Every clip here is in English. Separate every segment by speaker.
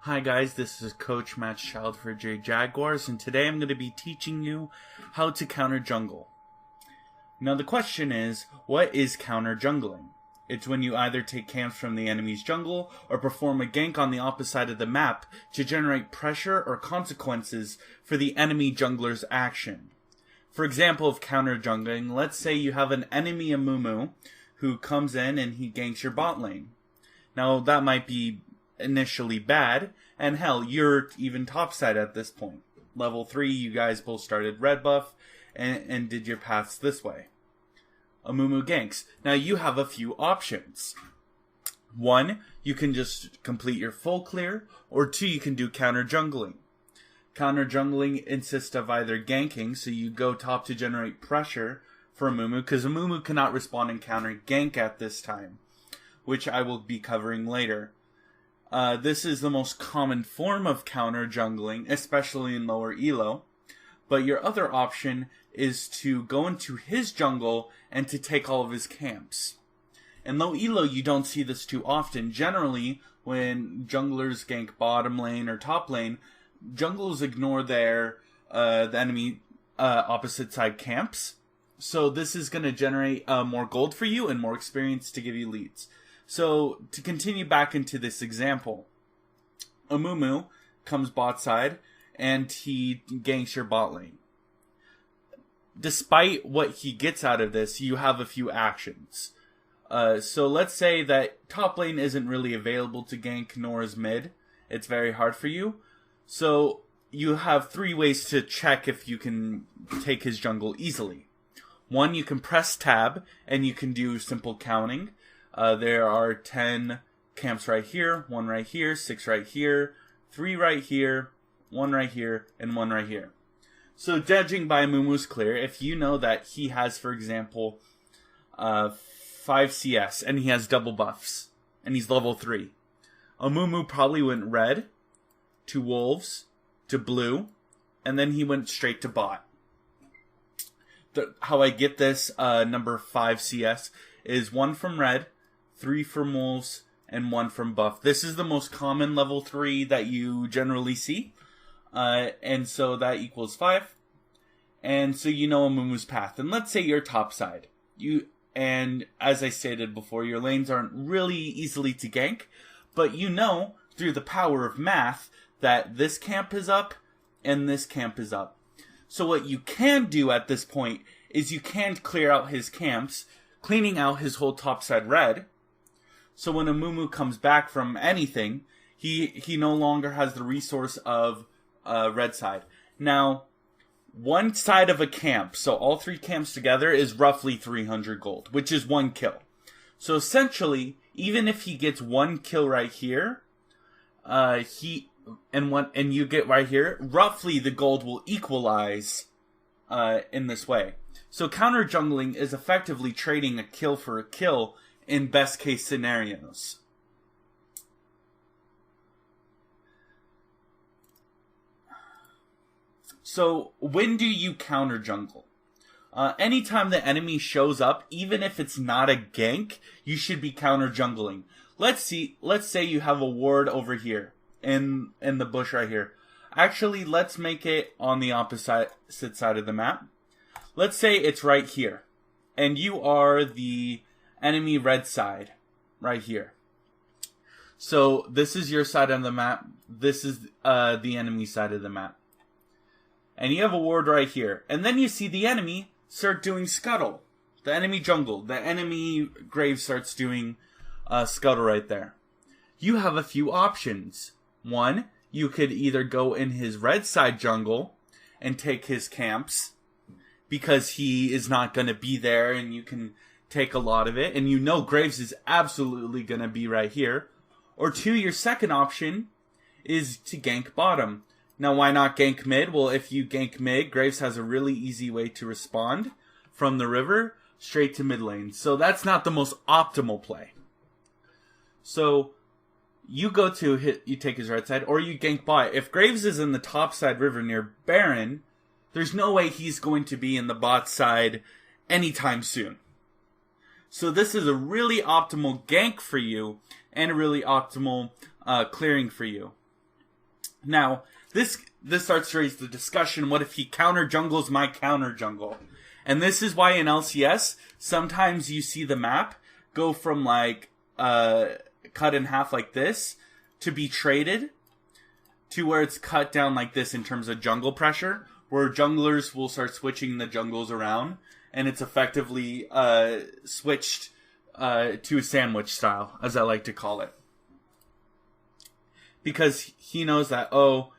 Speaker 1: Hi guys, this is Coach Matchchild for Jade Jaguars, and today I'm going to be teaching you how to counter jungle. Now the question is, what is counter jungling? It's when you either take camps from the enemy's jungle or perform a gank on the opposite side of the map to generate pressure or consequences for the enemy jungler's action. For example of counter jungling, let's say you have an enemy Amumu who comes in and he ganks your bot lane. Now that might be initially bad, and hell, you're even topside at this point. Level 3, you guys both started red buff and did your paths this way. Amumu ganks. Now you have a few options. 1, you can just complete your full clear, or 2, you can do counter jungling. Counter jungling consists of either ganking, so you go top to generate pressure for Amumu, because Amumu cannot respond and counter gank at this time, which I will be covering later. This is the most common form of counter jungling, especially in lower elo. But your other option is to go into his jungle and to take all of his camps. In low elo, you don't see this too often. Generally, when junglers gank bottom lane or top lane, junglers ignore the enemy opposite side camps. So this is going to generate more gold for you and more experience to give you leads. So, to continue back into this example, Amumu comes bot side, and he ganks your bot lane. Despite what he gets out of this, you have a few actions. So let's say that top lane isn't really available to gank, nor is mid. It's very hard for you. So, you have 3 ways to check if you can take his jungle easily. 1, you can press tab, and you can do simple counting. There are 10 camps right here, 1 right here, 6 right here, 3 right here, 1 right here, and 1 right here. So judging by Amumu's clear, if you know that he has, for example, 5 CS, and he has double buffs, and he's level 3, Amumu probably went red, to wolves, to blue, and then he went straight to bot. How I get this number 5 CS is 1 from red, 3 from wolves, and 1 from buff. This is the most common level 3 that you generally see. And so that equals 5. And so you know Amumu's path. And let's say you're topside. And as I stated before, your lanes aren't really easily to gank. But you know, through the power of math, that this camp is up and this camp is up. So what you can do at this point is you can clear out his camps, cleaning out his whole topside red. So when Amumu comes back from anything, he no longer has the resource of red side. Now, one side of a camp, so all 3 camps together, is roughly 300 gold, which is 1 kill. So essentially, even if he gets 1 kill right here, and you get right here, roughly the gold will equalize in this way. So counter jungling is effectively trading a kill for a kill in best case scenarios. So when do you counter jungle? Anytime the enemy shows up, even if it's not a gank, you should be counter jungling. Let's say you have a ward over here in the bush right here. Actually, let's make it on the opposite side of the map. Let's say it's right here, and you are the enemy red side right here. So this is your side of the map. This is the enemy side of the map. And you have a ward right here. And then you see the enemy start doing scuttle. The enemy jungle. The enemy grave starts doing scuttle right there. You have a few options. 1, you could either go in his red side jungle and take his camps, because he is not going to be there and you can take a lot of it. And you know Graves is absolutely going to be right here. Or 2, your second option is to gank bottom. Now, why not gank mid? Well, if you gank mid, Graves has a really easy way to respond from the river straight to mid lane. So that's not the most optimal play. So you you take his right side, or you gank bot. If Graves is in the top side river near Baron, there's no way he's going to be in the bot side anytime soon. So this is a really optimal gank for you, and a really optimal clearing for you. Now, this starts to raise the discussion, what if he counter jungles my counter jungle? And this is why in LCS, sometimes you see the map go from like cut in half like this to be traded to where it's cut down like this in terms of jungle pressure, where junglers will start switching the jungles around, and it's effectively switched to a sandwich style, as I like to call it. Because he knows that, oh,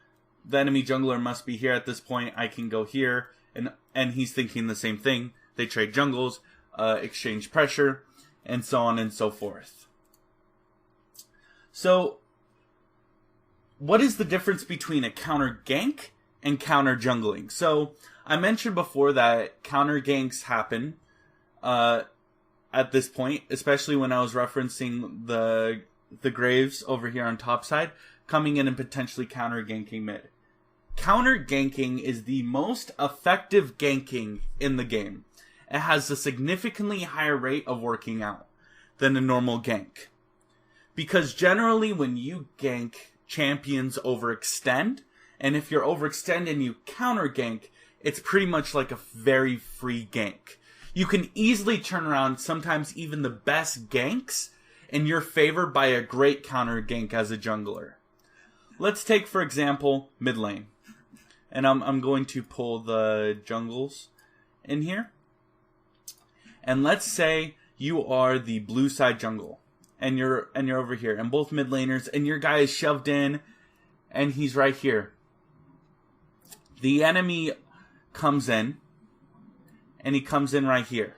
Speaker 1: the enemy jungler must be here at this point, I can go here, and he's thinking the same thing. They trade jungles, exchange pressure, and so on and so forth. So, what is the difference between a counter gank and counter jungling? So, I mentioned before that counter ganks happen at this point, especially when I was referencing the Graves over here on top side, coming in and potentially counter ganking mid. Counter ganking is the most effective ganking in the game. It has a significantly higher rate of working out than a normal gank. Because generally when you gank, champions overextend, and if you're overextend and you counter gank, it's pretty much like a very free gank. You can easily turn around sometimes even the best ganks in your favor by a great counter gank as a jungler. Let's take, for example, mid lane. And I'm going to pull the jungles in here. And let's say you are the blue side jungle. And you're over here. And both mid laners. And your guy is shoved in. And he's right here. The enemy comes in. And he comes in right here.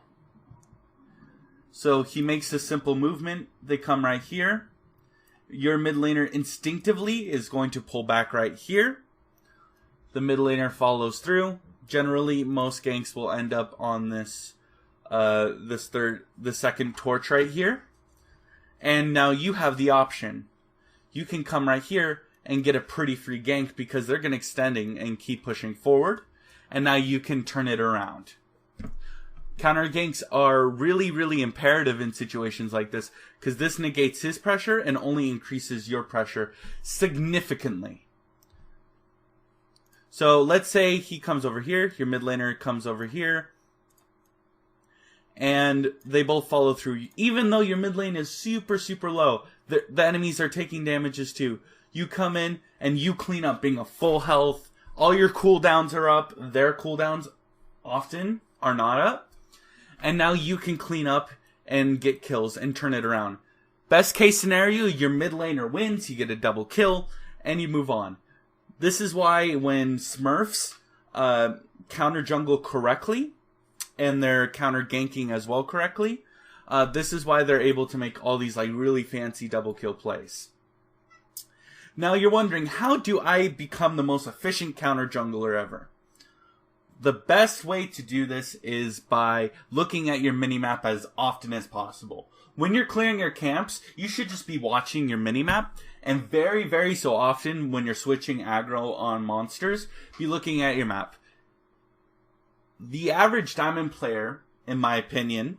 Speaker 1: So he makes a simple movement. They come right here. Your mid laner instinctively is going to pull back right here. The mid laner follows through. Generally, most ganks will end up on this, the second torch right here. And now you have the option. You can come right here and get a pretty free gank because they're going to extending and keep pushing forward. And now you can turn it around. Counter ganks are really, really imperative in situations like this because this negates his pressure and only increases your pressure significantly. So let's say he comes over here, your mid laner comes over here, and they both follow through. Even though your mid lane is super, super low, the enemies are taking damages too. You come in and you clean up being a full health. All your cooldowns are up. Their cooldowns often are not up. And now you can clean up and get kills and turn it around. Best case scenario, your mid laner wins, you get a double kill, and you move on. This is why when Smurfs counter jungle correctly, and they're counter ganking as well correctly, this is why they're able to make all these like really fancy double kill plays. Now you're wondering, how do I become the most efficient counter jungler ever? The best way to do this is by looking at your minimap as often as possible. When you're clearing your camps, you should just be watching your minimap. And very, very so often, when you're switching aggro on monsters, be looking at your map. The average diamond player, in my opinion,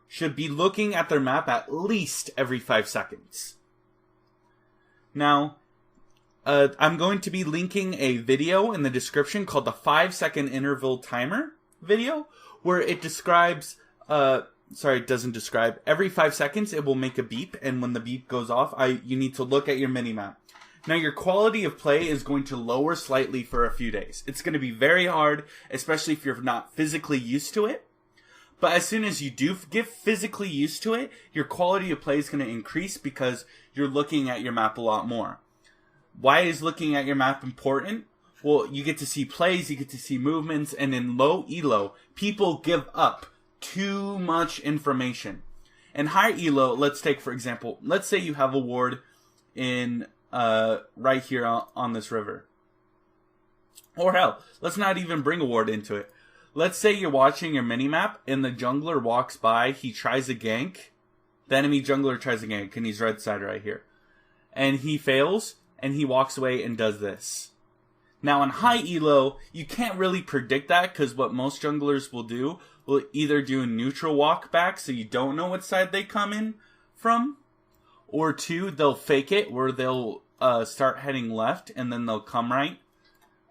Speaker 1: should be looking at their map at least every 5 seconds. Now, I'm going to be linking a video in the description called the 5-second interval timer video, where it describes, it doesn't describe. Every 5 seconds, it will make a beep, and when the beep goes off, you need to look at your minimap. Now, your quality of play is going to lower slightly for a few days. It's going to be very hard, especially if you're not physically used to it. But as soon as you do get physically used to it, your quality of play is going to increase because you're looking at your map a lot more. Why is looking at your map important? Well, you get to see plays, you get to see movements, and in low elo, people give up too much information. In high elo, let's take for example, let's say you have a ward in right here on this river. Or hell, let's not even bring a ward into it. Let's say you're watching your minimap and the jungler walks by, he tries a gank. The enemy jungler tries a gank and he's red side right here. And he fails and he walks away and does this. Now in high elo, you can't really predict that because what most junglers will do will either do a neutral walk back so you don't know what side they come in from, or two, they'll fake it where they'll start heading left, and then they'll come right.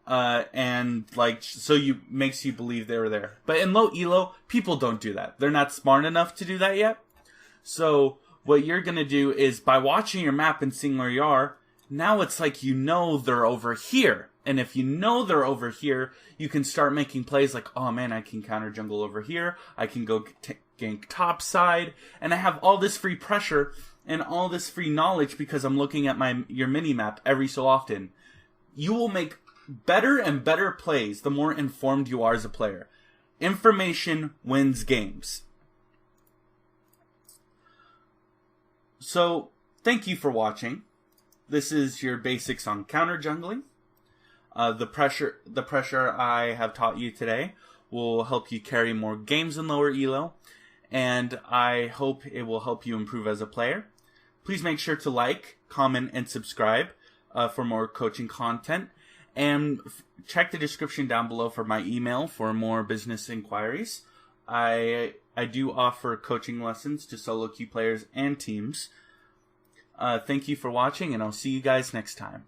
Speaker 1: And like, so you makes you believe they were there. But in low elo, people don't do that. They're not smart enough to do that yet. So what you're gonna do is, by watching your map and seeing where you are, now it's like you know they're over here. And if you know they're over here, you can start making plays like, oh man, I can counter jungle over here. I can go gank top side, and I have all this free pressure and all this free knowledge because I'm looking at your mini map every so often. You will make better and better plays the more informed you are as a player. Information wins games. So, thank you for watching. This is your basics on counter jungling. The pressure I have taught you today will help you carry more games in lower elo, and I hope it will help you improve as a player. Please make sure to like, comment, and subscribe for more coaching content. And check the description down below for my email for more business inquiries. I do offer coaching lessons to solo queue players and teams. Thank you for watching, and I'll see you guys next time.